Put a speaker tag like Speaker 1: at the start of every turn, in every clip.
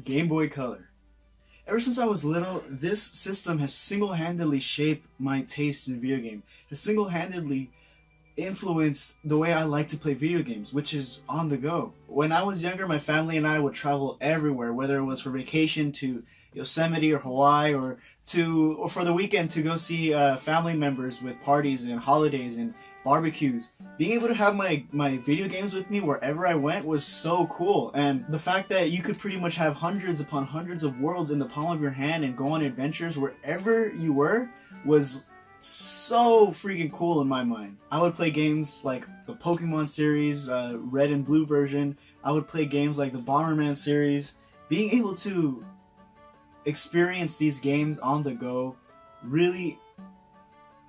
Speaker 1: Game Boy Color. Ever since I was little, this system has single-handedly shaped my taste in video game. Has single-handedly influenced the way I like to play video games, which is on the go. When I was younger, my family and I would travel everywhere, whether it was for vacation to Yosemite or Hawaii, or for the weekend to go see family members with parties and holidays and barbecues. Being able to have my video games with me wherever I went was so cool. And the fact that you could pretty much have hundreds upon hundreds of worlds in the palm of your hand and go on adventures wherever you were was so freaking cool in my mind. I would play games like the Pokemon series, Red and Blue version. I would play games like the Bomberman series. Being able to experience these games on the go really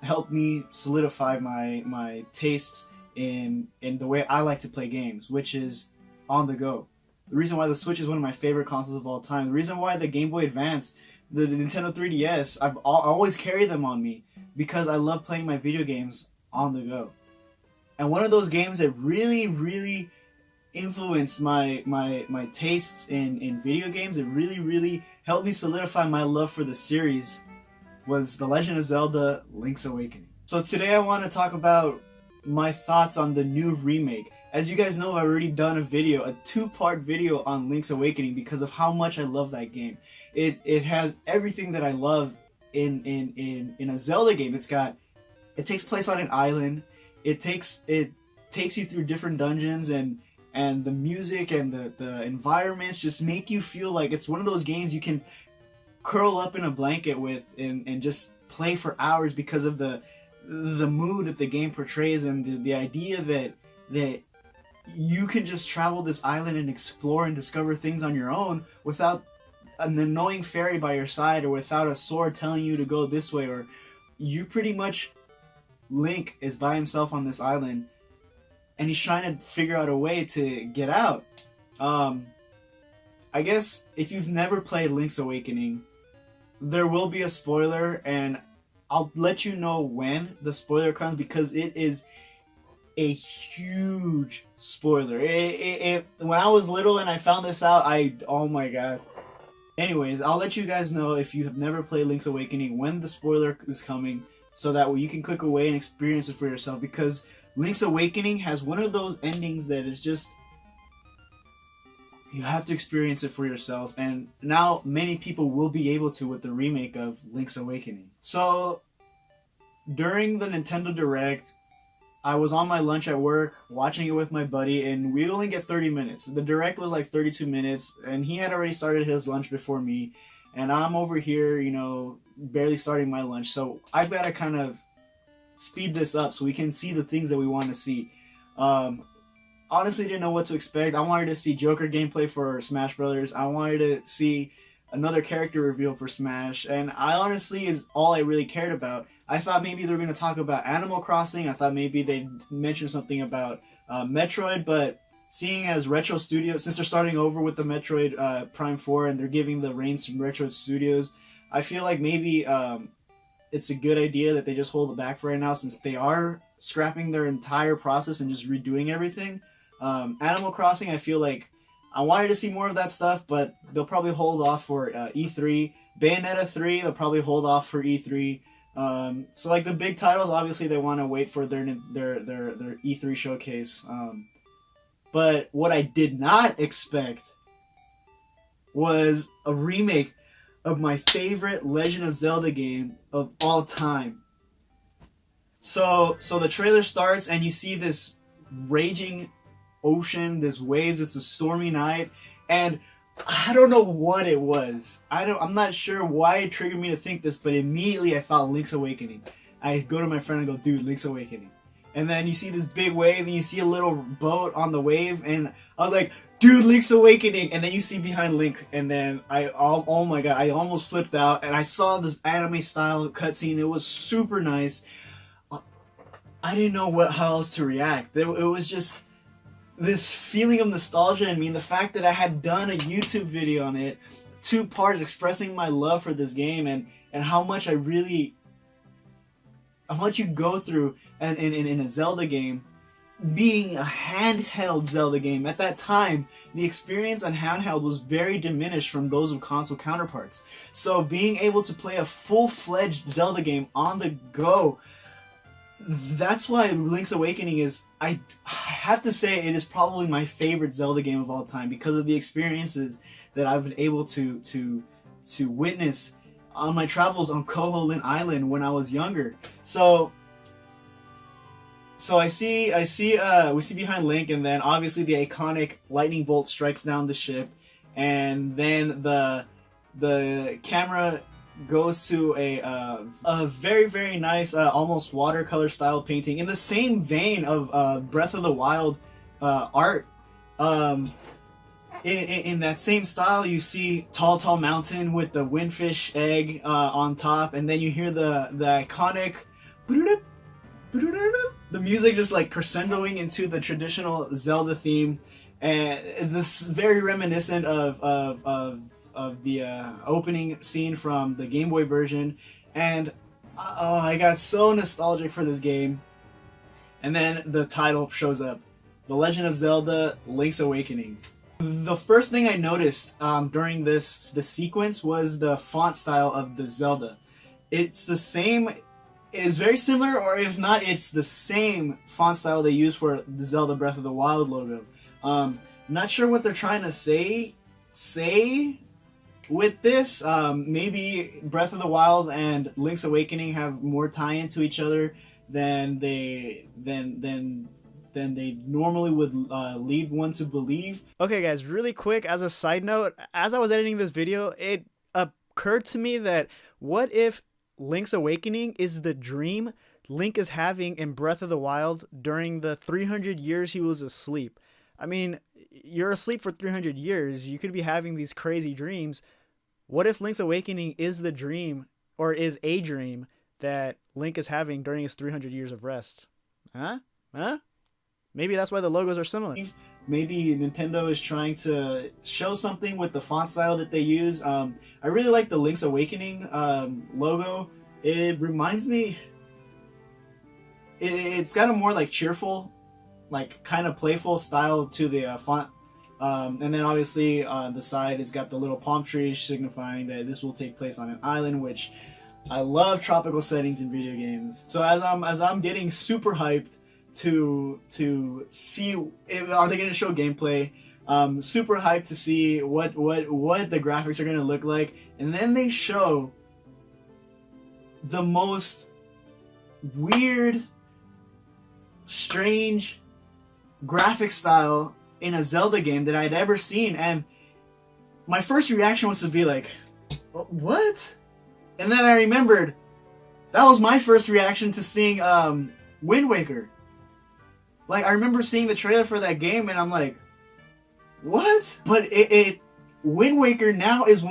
Speaker 1: helped me solidify my tastes in the way I like to play games, which is on the go. The reason why the Switch is one of my favorite consoles of all time. The reason why the Game Boy Advance, the Nintendo 3DS, I always carry them on me because I love playing my video games on the go. And one of those games that really influenced my tastes in video games, it really helped me solidify my love for the series, was The Legend of Zelda Link's Awakening. So today I want to talk about my thoughts on the new remake. As you guys know, I've already done a video, a two-part video on Link's Awakening because of how much I love that game. It has everything that I love in a Zelda game. It takes place on an island. It takes you through different dungeons, and the music and the environments just make you feel like it's one of those games you can curl up in a blanket with and just play for hours because of the mood that the game portrays, and the idea that you can just travel this island and explore and discover things on your own without an annoying fairy by your side, or without a sword telling you to go this way, or you pretty much, Link is by himself on this island and he's trying to figure out a way to get out. I guess if you've never played Link's Awakening, there will be a spoiler, and I'll let you know when the spoiler comes because it is a huge spoiler. When I was little and I found this out, oh my god. Anyways, I'll let you guys know if you have never played Link's Awakening when the spoiler is coming, so that way you can click away and experience it for yourself, because Link's Awakening has one of those endings that is just, you have to experience it for yourself, and now many people will be able to with the remake of Link's Awakening. So, during the Nintendo Direct, I was on my lunch at work, watching it with my buddy, and we only get 30 minutes. The Direct was like 32 minutes, and he had already started his lunch before me, and I'm over here, barely starting my lunch, so I've got to kind of speed this up so we can see the things that we want to see. Honestly, didn't know what to expect. I wanted to see Joker gameplay for Smash Brothers. I wanted to see another character reveal for Smash, and I honestly is all I really cared about. I thought maybe they were going to talk about Animal Crossing. I thought maybe they'd mention something about Metroid, but seeing as Retro Studios, since they're starting over with the Metroid Prime 4 and they're giving the reins to Retro Studios, I feel like maybe it's a good idea that they just hold it back for right now, since they are scrapping their entire process and just redoing everything. Animal Crossing, I feel like I wanted to see more of that stuff, but they'll probably hold off for E3. Bayonetta 3, they'll probably hold off for E3. So like the big titles, obviously they want to wait for their E3 showcase. But what I did not expect was a remake of my favorite Legend of Zelda game of all time. So the trailer starts and you see this raging ocean, this waves, it's a stormy night, and I don't know what it was. I'm not sure why it triggered me to think this, but immediately I thought Link's Awakening. I go to my friend and go, dude, Link's Awakening. And then you see this big wave and you see a little boat on the wave, and I was like, dude, Link's Awakening. And then you see behind Link, and then oh my god, I almost flipped out, and I saw this anime style cutscene. It was super nice. I didn't know how else to react. It was just this feeling of nostalgia in me, and the fact that I had done a YouTube video on it, 2 parts, expressing my love for this game, and how much you go through in a Zelda game, being a handheld Zelda game, at that time, the experience on handheld was very diminished from those of console counterparts. So being able to play a full-fledged Zelda game on the go, that's why Link's Awakening is, I have to say, it is probably my favorite Zelda game of all time because of the experiences that I've been able to witness on my travels on Koholint Island when I was younger. So we see behind Link, and then obviously the iconic lightning bolt strikes down the ship, and then the camera goes to a very nice almost watercolor style painting in the same vein of Breath of the Wild art. In that same style, you see tall mountain with the windfish egg on top, and then you hear the iconic the music just like crescendoing into the traditional Zelda theme, and this is very reminiscent of the opening scene from the Game Boy version, and I got so nostalgic for this game. And then the title shows up, The Legend of Zelda: Link's Awakening. The first thing I noticed during this sequence was the font style of the Zelda. It's the same. It's very similar, or if not, it's the same font style they use for the Zelda Breath of the Wild logo. Not sure what they're trying to say with this. Maybe Breath of the Wild and Link's Awakening have more tie-in to each other than they normally would lead one to believe. Okay, guys, really quick, as a side note, as I was editing this video, it occurred to me that what if Link's Awakening is the dream Link is having in Breath of the Wild during the 300 years he was asleep? I mean, you're asleep for 300 years, you could be having these crazy dreams. What if Link's Awakening is the dream, or is a dream, that Link is having during his 300 years of rest? Huh? Maybe that's why the logos are similar. Maybe Nintendo is trying to show something with the font style that they use. I really like the Link's Awakening logo. It reminds me... It's got a more like cheerful, like kind of playful style to the font. And then obviously on the side it's got the little palm trees signifying that this will take place on an island, which I love tropical settings in video games. So as I'm getting super hyped to see are they going to show gameplay, super hyped to see what the graphics are going to look like, and then they show the most weird, strange graphic style in a Zelda game that I'd ever seen, and my first reaction was to be like, what? And then I remembered that was my first reaction to seeing Wind Waker. Like, I remember seeing the trailer for that game and I'm like, what? But Wind Waker now is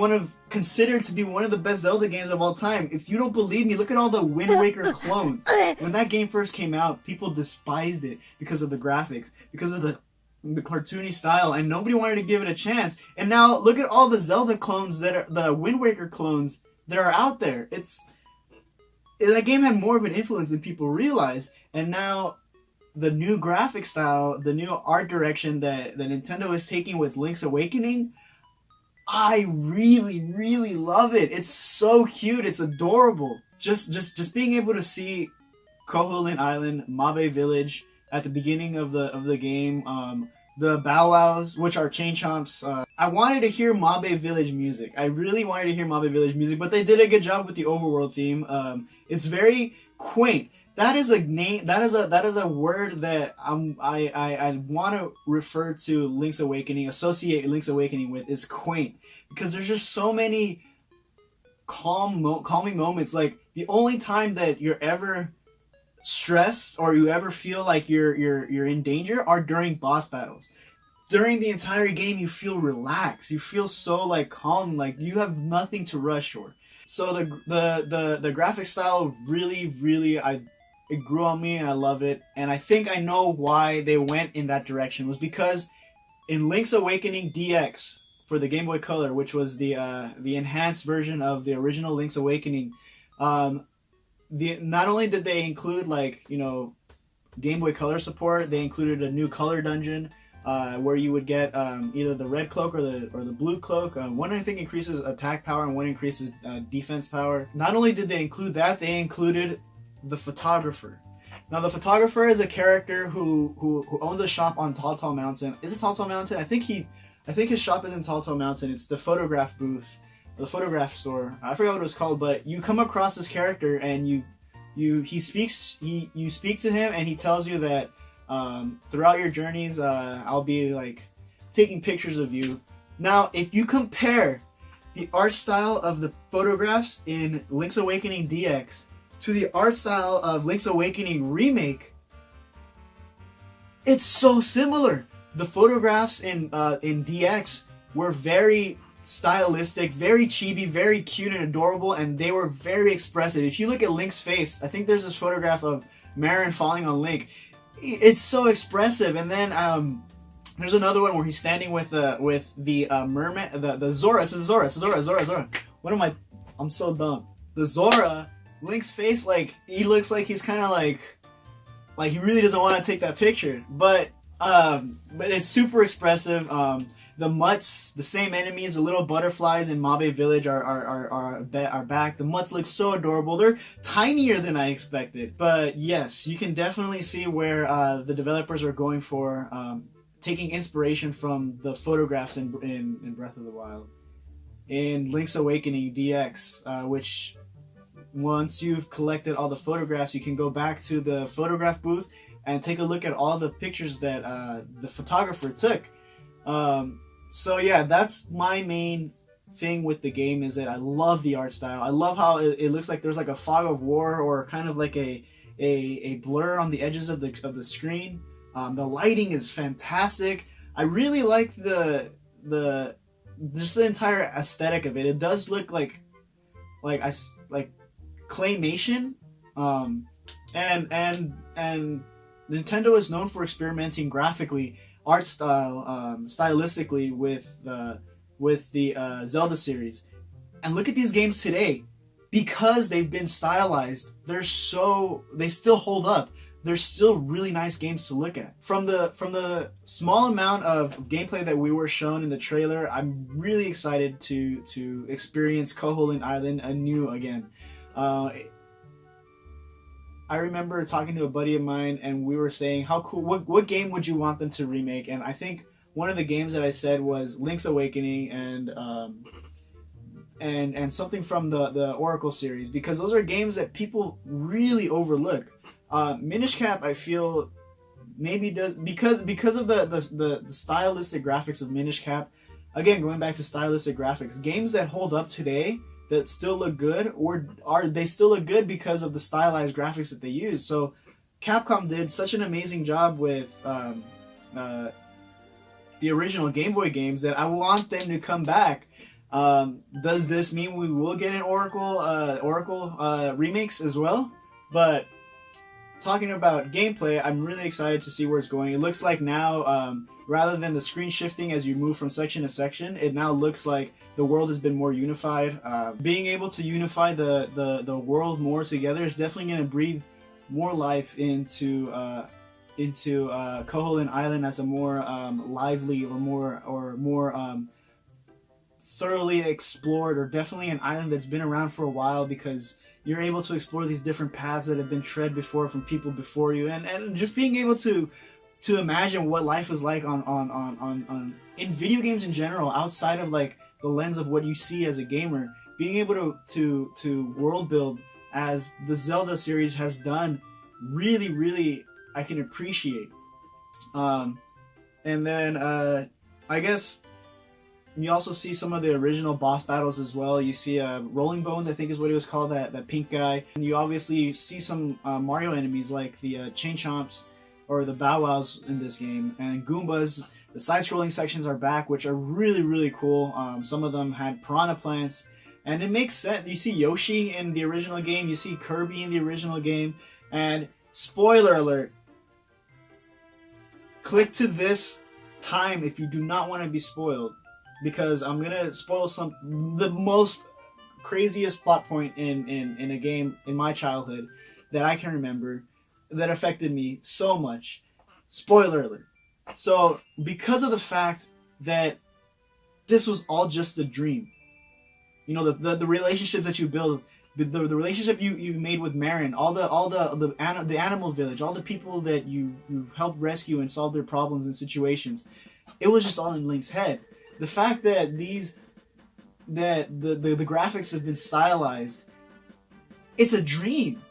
Speaker 1: considered to be one of the best Zelda games of all time. If you don't believe me, look at all the Wind Waker clones. When that game first came out, people despised it because of the graphics, because of the cartoony style, and nobody wanted to give it a chance. And now look at all the Zelda clones that are the Wind Waker clones that are out there. That game had more of an influence than people realize, and now the new graphic style, the new art direction that Nintendo is taking with Link's Awakening, I really love it. It's so cute. It's adorable. Just being able to see Koholint Island, Mabe Village at the beginning of the game, the Bow Wows, which are Chain Chomps. I wanted to hear Mabe Village music. I really wanted to hear Mabe Village music, but they did a good job with the overworld theme. It's very quaint. That is a name. That is a word that I want to refer to Link's Awakening, associate Link's Awakening with, is quaint, because there's just so many calming moments. Like, the only time that you're ever stressed or you ever feel like you're in danger are during boss battles. During the entire game, you feel relaxed. You feel so like calm, like you have nothing to rush for. So the graphic style really it grew on me, and I love it. And I think I know why they went in that direction, was because in Link's Awakening DX for the Game Boy Color, which was the enhanced version of the original Link's Awakening, not only did they include, like, you know, Game Boy Color support. They included a new color dungeon where you would get either the red cloak or the blue cloak. One I think increases attack power and one increases defense power. Not only did they include that, they included the photographer. Now the photographer is a character who owns a shop on Tall Tall Mountain. Is it Tall Tall Mountain? I think his shop is in Tall Tall Mountain. It's the photograph booth, the photograph store. I forgot what it was called, but you come across this character and you speak to him and he tells you that throughout your journeys I'll be like taking pictures of you. Now if you compare the art style of the photographs in Link's Awakening DX to the art style of Link's Awakening Remake, it's so similar. The photographs in DX were very stylistic, very chibi, very cute and adorable, and they were very expressive. If you look at Link's face, I think there's this photograph of Marin falling on Link. It's so expressive. And then there's another one where he's standing with the merman, the Zora. It's Zora. What am I? I'm so dumb. The Zora. Link's face, like he looks like he's kind of like he really doesn't want to take that picture, but it's super expressive. The mutts, the same enemies, the little butterflies in Mabe Village are back. The mutts look so adorable. They're tinier than I expected, but yes, you can definitely see where the developers are going for taking inspiration from the photographs in Breath of the Wild, in Link's Awakening DX, which. Once you've collected all the photographs, you can go back to the photograph booth and take a look at all the pictures that the photographer took. So yeah, that's my main thing with the game, is that I love the art style. I love how it looks like there's like a fog of war or kind of like a blur on the edges of the screen. The lighting is fantastic. I really like just the entire aesthetic of it. It does look like claymation, and Nintendo is known for experimenting graphically, art style, stylistically with the Zelda series. And look at these games today, because they've been stylized. They still hold up. They're still really nice games to look at. From the small amount of gameplay that we were shown in the trailer, I'm really excited to experience Koholint Island anew again. I remember talking to a buddy of mine, and we were saying, how cool, what game would you want them to remake? And I think one of the games that I said was Link's Awakening and something from the Oracle series, because those are games that people really overlook. Minish Cap, I feel, maybe does, because of the stylistic graphics of Minish Cap. Again, going back to stylistic graphics, games that hold up today, that still look good, or they still look good because of the stylized graphics that they use. So Capcom did such an amazing job with the original Game Boy games that I want them to come back. Does this mean we will get an Oracle remakes as well? But talking about gameplay, I'm really excited to see where it's going. It looks like now, rather than the screen shifting as you move from section to section, it now looks like the world has been more unified. Being able to unify the world more together is definitely going to breathe more life into Koholint Island as a more lively or more thoroughly explored, or definitely an island that's been around for a while, because you're able to explore these different paths that have been tread before from people before you, and just being able to imagine what life is like on in video games in general, outside of like the lens of what you see as a gamer. Being able to world build as the Zelda series has done, really I can appreciate. And then I guess you also see some of the original boss battles as well. You see Rolling Bones, I think is what he was called, that pink guy. And you obviously see some Mario enemies like the Chain Chomps or the Bow Wows in this game. And Goombas, the side-scrolling sections are back, which are really cool. Some of them had piranha plants. And it makes sense. You see Yoshi in the original game. You see Kirby in the original game. And spoiler alert, click to this time if you do not want to be spoiled, because I'm going to spoil the most craziest plot point in a game in my childhood that I can remember. that affected me so much. Spoiler alert. So, because of the fact that this was all just a dream, you know, the relationships that you build, the relationship you made with Marin, the animal village, all the people that you've helped rescue and solve their problems and situations, it was just all in Link's head. The fact that the graphics have been stylized, it's a dream.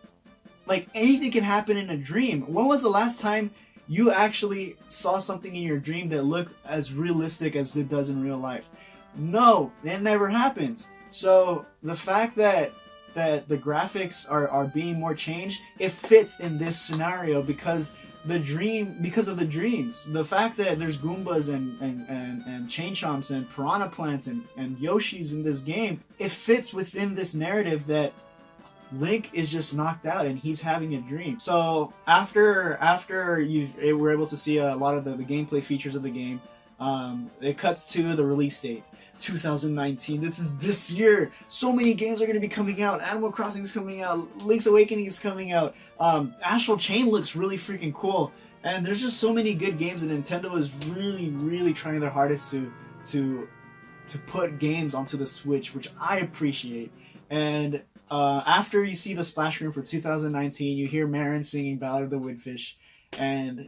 Speaker 1: Like, anything can happen in a dream. When was the last time you actually saw something in your dream that looked as realistic as it does in real life? No, that never happens. So the fact that the graphics are being more changed, it fits in this scenario because of the dreams. The fact that there's Goombas and Chain Chomps and Piranha Plants and Yoshis in this game, it fits within this narrative that Link is just knocked out and he's having a dream. So after we're able to see a lot of the gameplay features of the game, it cuts to the release date, 2019. This is this year. So many games are going to be coming out. Animal Crossing is coming out. Link's Awakening is coming out. Astral Chain looks really freaking cool. And there's just so many good games, and Nintendo is really, really trying their hardest to put games onto the Switch, which I appreciate. And after you see the splash screen for 2019, you hear Marin singing Ballad of the Woodfish, and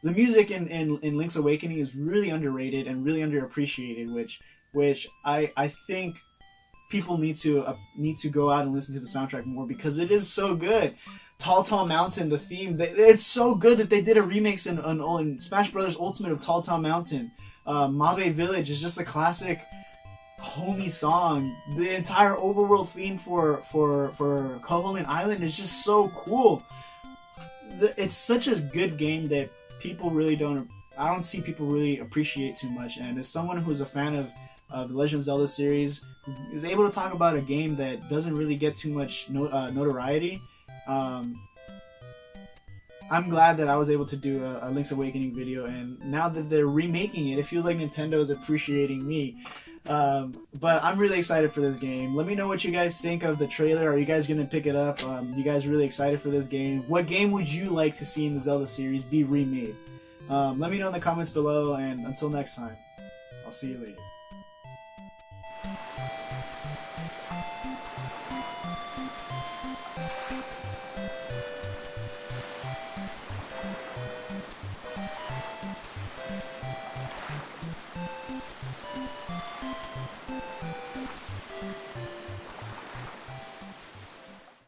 Speaker 1: the music in Link's Awakening is really underrated and really underappreciated, which I think people need to go out and listen to the soundtrack more because it is so good. Tall Mountain, the theme, it's so good that they did a remix in Smash Bros. Ultimate of Tall Mountain. Mabe Village is just a classic homie song. The entire overworld theme for Koholint Island is just so cool. It's such a good game that I don't see people really appreciate too much. And as someone who's a fan of the Legend of Zelda series, is able to talk about a game that doesn't really get too much notoriety, I'm glad that I was able to do a Link's Awakening video, and now that they're remaking it, it feels like Nintendo is appreciating me. But I'm really excited for this game. Let me know what you guys think of the trailer. Are you guys going to pick it up? You guys really excited for this game? What game would you like to see in the Zelda series be remade? Let me know in the comments below, and until next time, I'll see you later.